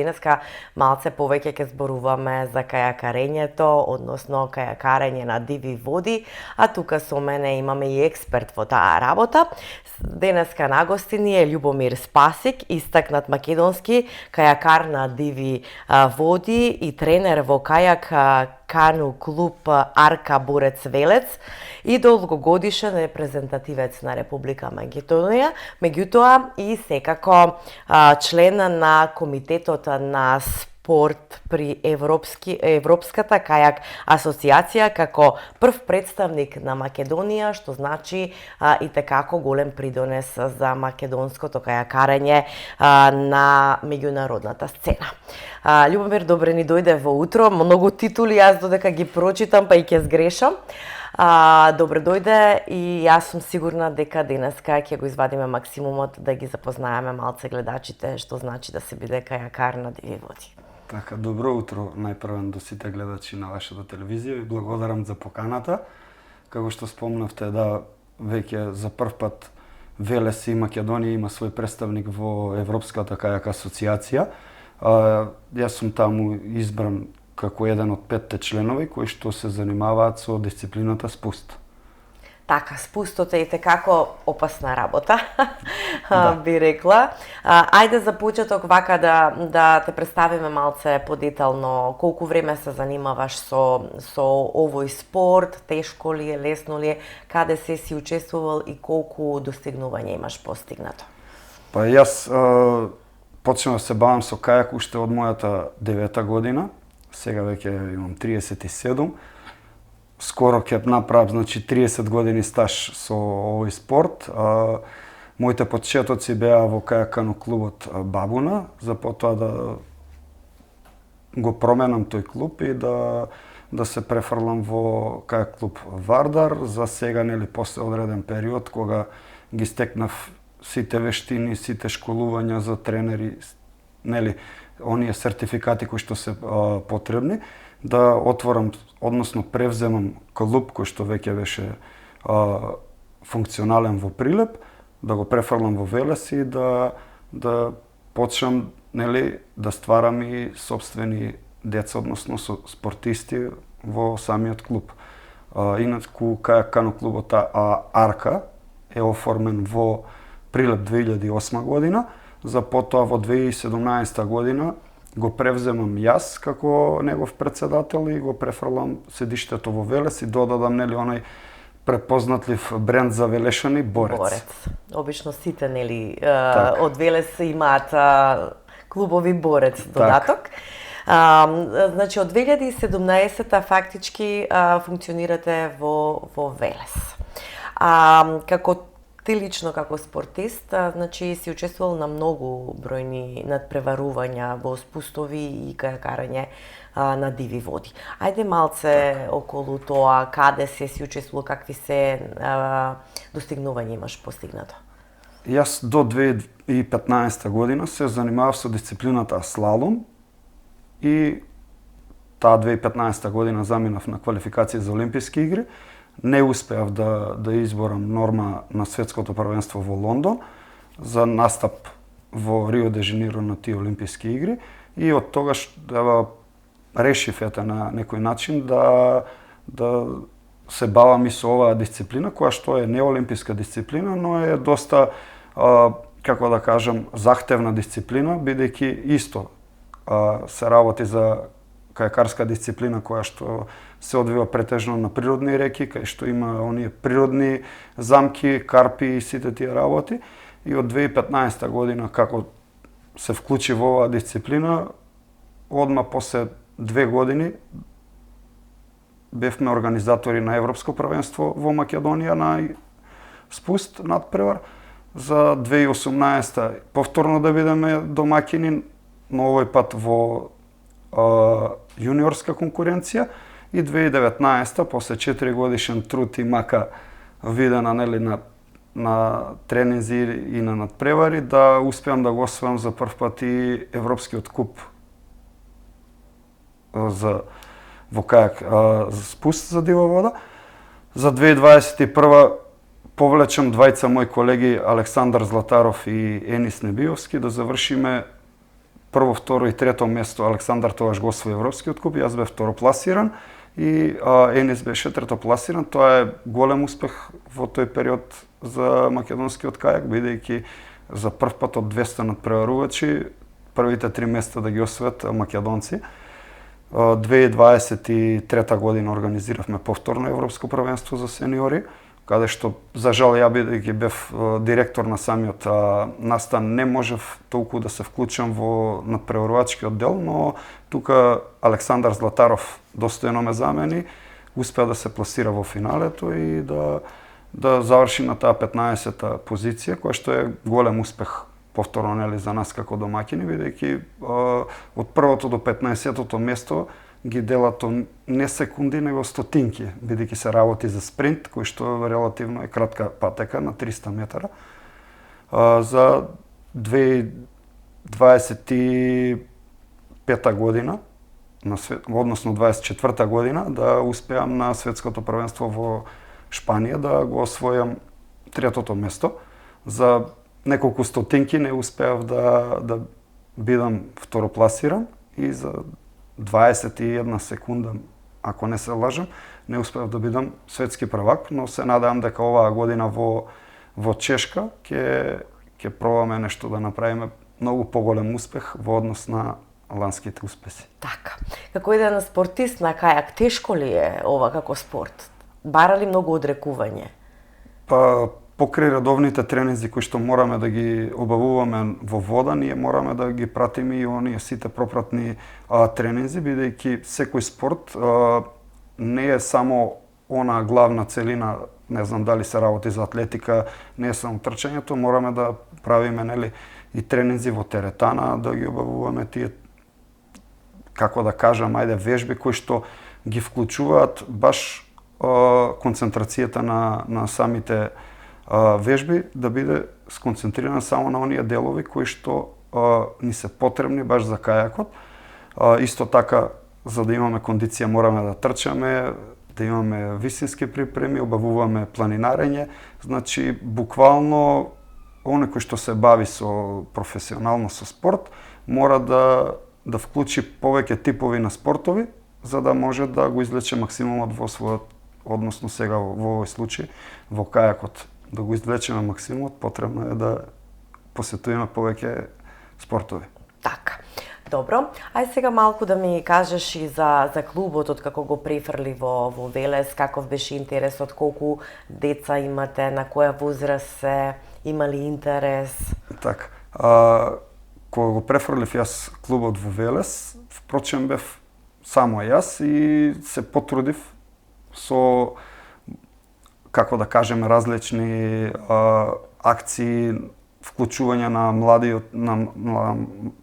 денеска малце повеќе ќе зборуваме за кајакарењето, односно кајакарење на диви води, а тука со мене имаме и експерт во таа работа. Денеска на гостини е Љубомир Спасик, истакнат македонски кајакар на диви води и тренер во кајак кану клуб Арка Борец Велец и долгогодишен репрезентативец на Република Македонија, меѓутоа и секако член на Комитетот на спорт при Европската кајак асоциација како прв представник на Македонија, што значи и tekako голем придонес за македонското кајакарење на меѓународната сцена. Љубомир, добре ни дојде во утро, многу титули јас додека ги прочитам па и ќе сгрешам. Добре дојде и јас сум сигурна дека денеска ќе го извадиме максимумот да ги запознаеме малце гледачите што значи да се биде кајакар на диви води. Така, добро утро најпрвен до сите гледачи на вашата телевизија. Ви благодарам за поканата. Како што спомнавте, да, веќе за прв пат Велес и Македонија има свој представник во Европската кајак асоциација. Јас сум таму избран како еден од 5 членови кои што се занимаваат со дисциплината спуст. Така, спустот е tekako опасна работа, би рекла. Ајде за почеток вака да те представиме малце подетално колку време се занимаваш со овој спорт, тешко ли е, лесно ли е, каде се си учествувал и колку достигнување имаш постигнато? Па јас почнав да се бавам со кајак уште од мојата 9-та година, сега веќе имам 37. Скоро ќе направам, значи 30 години стаж со овој спорт. Моите почетоци беа во кајакано клубот Бабуна, за потоа да го променам тој клуб и да се префрлам во кајак клуб Вардар. За сега, нели, после одреден период кога ги стекнав сите вештини, сите школувања за тренери, нели, оние сертификати кои што се потребни, да отворам, односно превземам клуб кој што веќе беше функционален во Прилеп, да го префрлам во Велес и да почнам, нели, да стварам и сопствени деца, односно со спортисти во самиот клуб. Инаку кајак кано клубот Арка е оформен во Прилеп 2008 година, за потоа во 2017 година го превземам јас како негов председател и го префрлам седиштето во Велес и додадам, нели, онај препознатлив бренд за велешани Борец. Борец. Обично сите, нели, Так. од Велес имаат клубови Борец додаток. Значи, од 2017 фактички функционирате во Велес. Како ти лично како спортист, значи си учествувал на многу бројни надпреварувања во спустови и кајакарење на диви води. Ајде малце околу тоа, каде се си учествувал, какви се достигнувања имаш постигнато? Јас до 2015 година се занимавав со дисциплината слалом и таа 2015 година заминав на квалификација за Олимписки игри. Не успеав да изборам норма на светското првенство во Лондон за настап во Рио де Жанеиро на тие Олимписки игри и од тогаш решив на некој начин да се бавам и со оваа дисциплина, која што е не олимписка дисциплина, но е доста, како да кажам, захтевна дисциплина, бидејќи исто се работи за кајакарска дисциплина која што се одвива претежно на природни реки, кај што има оние природни замки, карпи и сите тие работи. И од 2015 година, како се вклучи во оваа дисциплина, одма после 2 години бевме организатори на Европско првенство во Македонија на спуст надпревар. За 2018 повторно да бидеме домаќини, но овој пат во јуниорска конкуренција и 2019 после 4 годишен труд и мака видена, нели, на тренинзи и на надпревари, да успеам да го освојам за прв пат и Европскиот куп во кајак за спуст за дива вода. За 2021 повлечам двајца мои колеги Александар Златаров и Енис Небиовски да завршиме прво, второ и трето место Александар тогаш го освои Европскиот куп, јас бев второпласиран и Енис беше третопласиран. Тоа е голем успех во тој период за македонскиот кајак, бидејќи за прв пат од 200 надпреварувачи првите 3 места да ги освојат македонци. 2023 година организиравме повторно европско првенство за сениори, каде што, за жал, ја бидејќи бев директор на самиот настан, не можев толку да се вклучам во надпреварувачкиот дел, но тука Александар Златаров достојно ме замени, успеа да се пласира во финалето и да заврши на таа 15-та позиција, која што е голем успех повторно, нели, за нас како домаќини, бидејќи од првото до 15-тото место ги делато не секунди, него стотинки, бидејќи се работи за спринт, кој што релативно е кратка патека на 300 метара. За 2025 година, односно 24 година, да успеам на светското првенство во Шпанија да го освојам третото место. За неколку стотинки не успеав да бидам второпласиран и за 21 секунда, ако не се лажам, не успеав да бидам светски првак, но се надевам дека оваа година во Чешка ќе пробаме нешто да направиме многу поголем успех во однос на ланските успеси. Така. Како еден спортист на кајак, тешко ли е ова како спорт? Бара ли многу одрекување? Па, покрај редовните тренинзи кои што мораме да ги обавуваме во вода, ние мораме да ги пратиме и оние сите пропратни тренинзи, бидејќи секој спорт не е само она главна целина, не знам дали се работи за атлетика, не е само трчањето, мораме да правиме, нели, и тренинзи во теретана, да ги обавуваме тие, како да кажам, вежби кои што ги вклучуваат баш концентрацијата на самите вежби да биде сконцентрирана само на оние делови кои што ни се потребни баш за кајакот. Исто така, за да имаме кондиција, мораме да трчаме, да имаме висински припреми, обавуваме планинарење. Значи, буквално, оној кој што се бави професионално со спорт, мора да вклучи повеќе типови на спортови, за да може да го извлече максимумот во својот, односно сега во овој случај, во кајакот. Да го извлечеме максимумот, потребно е да посетуваме повеќе спортови. Така. Добро. Ај сега малку да ми кажеш и за клубот, од како го префрли во Велес, каков беше интересот, колку деца имате, на која возраст се, има ли интерес? Така. Кога го префрлив јас клубот во Велес, впрочем бев само јас и се потрудив со, како да кажеме, различни акции, вклучување на на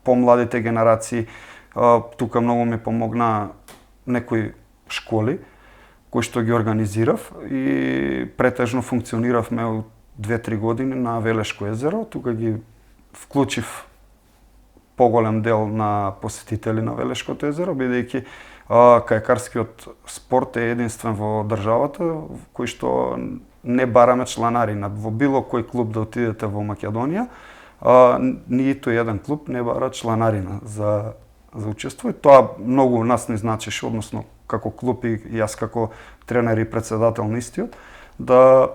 помладите генерации. Тука многу ми помогна некои школи кои што ги организирав и претежно функциониравме од 2-3 години на Велешко езеро. Тука ги вклучив поголем дел на посетители на Велешкото езеро, бидејќи кајакарскиот спорт е единствен во државата, кој што не бараме чланарина. Во било кој клуб да отидете во Македонија, ниту еден клуб не бара чланарина за учество. И тоа многу нас не значеше, односно како клуб и јас како тренер и председател на истиот, да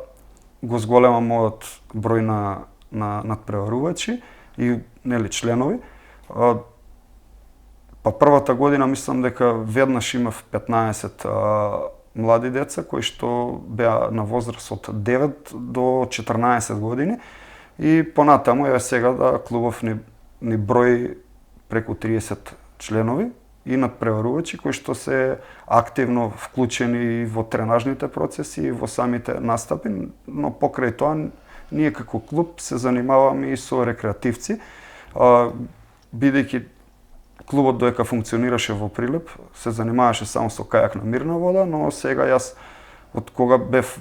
го зголемам мојот број на надпреварувачи и, нели, членови. Па првата година мислам дека веднаш имав 15 млади деца кои што беа на возраст од 9 до 14 години и понатаму сега да клубов ни брои преку 30 членови и надпреварувачи кои што се активно вклучени во тренажните процеси и во самите настапи, но покрај тоа ние како клуб се занимаваме и со рекреативци, бидејќи клубот доека функционираше во Прилеп, се занимаваше само со кајак на мирна вода, но сега јас, од кога бев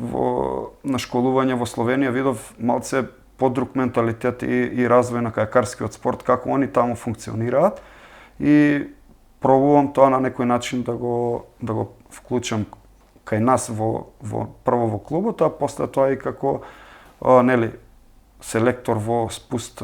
на школување во Словенија, видов малце подруг менталитет и развој на кајакарскиот спорт, како они таму функционираат и пробувам тоа на некој начин да го вклучам кај нас прво во клубот, а после тоа и како нели селектор во спуст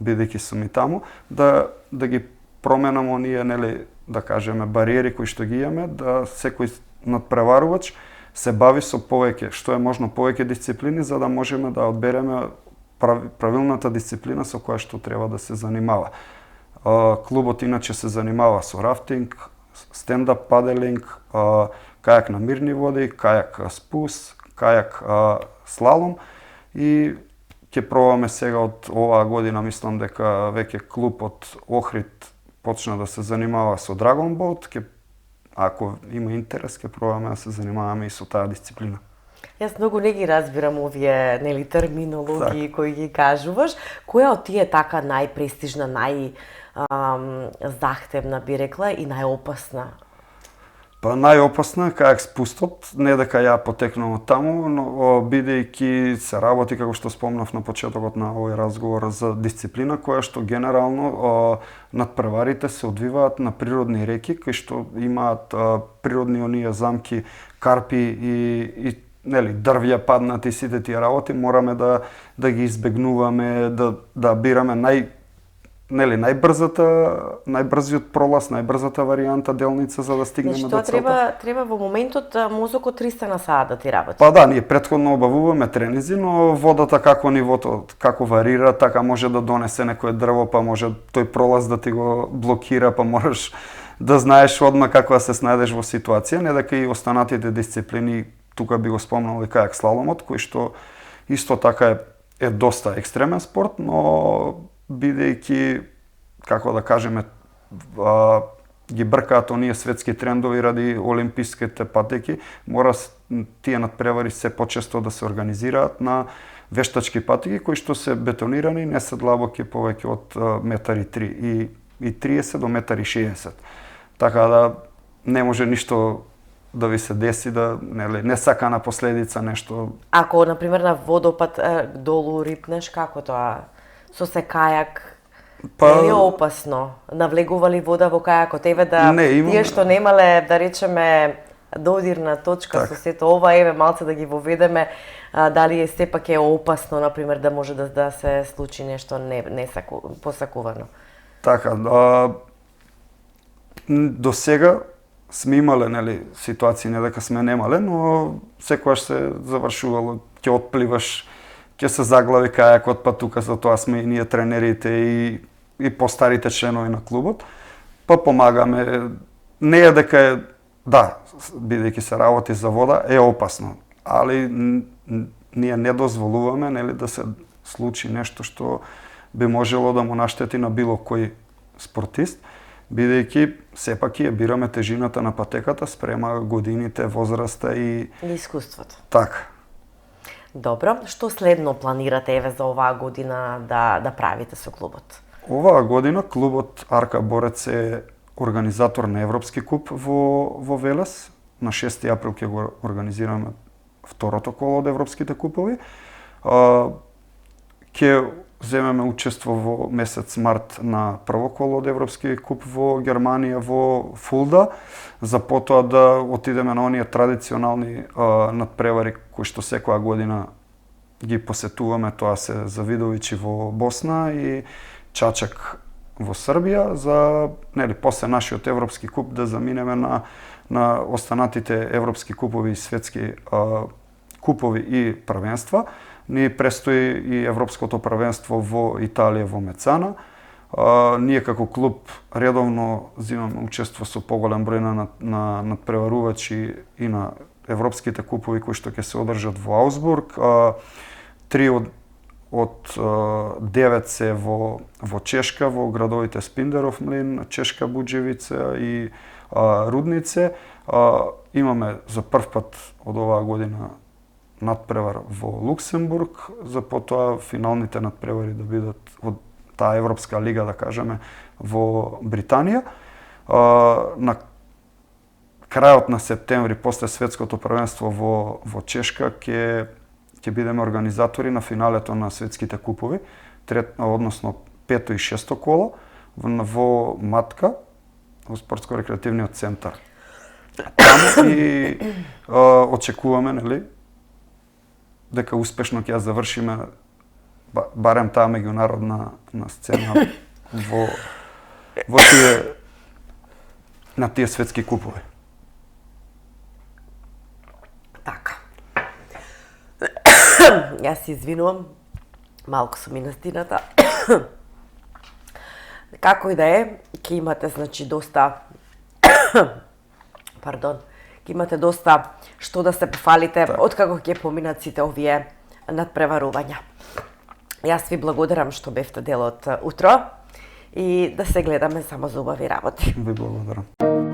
бидејќи сум и таму, да ги променам оние, нели, да кажеме, бариери кои што ги имаме, да секој надпреварувач се бави со повеќе, што е можно повеќе дисциплини, за да можеме да одбереме правилната дисциплина со која што треба да се занимава. Клубот иначе се занимава со рафтинг, стендап паделинг, кајак на мирни води, кајак спус, кајак слалом и ќе пробаме сега од оваа година, мислам дека веќе клуб од Охрид почна да се занимава со Dragon Boat, ако има интерес, ќе пробаме да се занимаваме и со таа дисциплина. Јас многу не ги разбирам овие, нели, терминологии кои ги кажуваш. Која од тие така најпрестижна, захтевна би рекла и најопасна? Па најопасна е кајак спустот, не дека ја потекнувам од таму, но бидејќи се работи, како што спомнав на почетокот на овој разговор, за дисциплина која што генерално надпреварите се одвиваат на природни реки, кои што имаат природни оние замки, карпи и нели, дрвја паднати, сите тие работи, мораме да ги избегнуваме, да бираме најбрзиот пролаз, најбрзата варијанта делница за да стигнеме до целта. Треба во моментот мозокот 300 на саат да ти работи. Па да, ние претходно обавуваме тренизи, но водата како нивото, како варира, така може да донесе некое дрво, па може тој пролаз да ти го блокира, па мораш да знаеш одма како да се снајдеш во ситуација, не дека и останатите дисциплини, тука би го спомнал и кајак слаломот, кој што исто така е доста екстремен спорт, но бидејќи, како да кажеме, ги бркаат оние светски трендови ради олимписките патеки, мора тие надпревари се почесто да се организираат на вештачки патеки кои што се бетонирани, не се длабоки повеќе од 1,3 и 30 до 1,60 м. Така да не може ништо да ви се деси, да не сакана последица, нешто. Ако на пример на водопад долу рипнеш, како тоа? Со се кајак, не е опасно? Навлегува ли вода во кајакот? Еве тие што немале, да речеме, додирна точка со сето ова, еве малце да ги воведеме, дали сепак е опасно, например, да може да се случи нешто посакувано? Така, до сега сме имале, нели, ситуации, не дека сме немале, но секогаш се завршувало, ќе отпливаш, ќе се заглави кајакот, па тука за тоа сме и ние тренерите и постарите членови на клубот, па помагаме. Не е дека е, да, бидејќи се работи за вода, е опасно, али ние не дозволуваме, нели, да се случи нешто што би можело да му наштети на било кој спортист, бидејќи сепак ја бираме тежината на патеката спрема годините, возраста и искуството. Така. Добро, што следно планирате еве за оваа година да правите со клубот? Оваа година клубот Арка Борец е организатор на Европски куп во Велес. На 6 април ќе го организираме второто коло од Европските купови. Ќе земеме учество во месец март на прво коло од Европски куп во Германија, во Фулда, за потоа да отидеме на оние традиционални надпревари кои што секоја година ги посетуваме, тоа се Завидовичи во Босна и Чачак во Србија, за, нели, после нашиот Европски куп да заминеме на останатите Европски купови и светски купови и првенства. Ни престои и Европското првенство во Италија, во Мецана. Ние како клуб редовно земаме учество со поголем број на надпреварувачи и на Европските купови кои што ќе се одржат во Аусбург. 3 од 9 се во Чешка, во градовите Спиндеров млин, Чешка Буџевица и Руднице. Имаме за прв пат од оваа година надпревар во Луксембург, за потоа финалните надпревари да бидат од таа Европска лига, да кажеме, во Британија. На крајот на септември, после светското првенство во Чешка, ќе бидеме организатори на финалето на светските купови, односно пето и шесто коло, во Матка, во спортско-рекреативниот центар. Таму и очекуваме, нели, дека успешно ќе ја завршиме барем таа меѓународна сцена во тие на тие светски купови. Така. Јас се извинувам, малку сум и настината. Како и да е, ќе имате значи доста пардон, ќе имате доста што да се пофалите откако ќе поминат сите овие надпреварувања. Јас ви благодарам што бевте дел од утро и да се гледаме само за убави работи. Ви благодарам.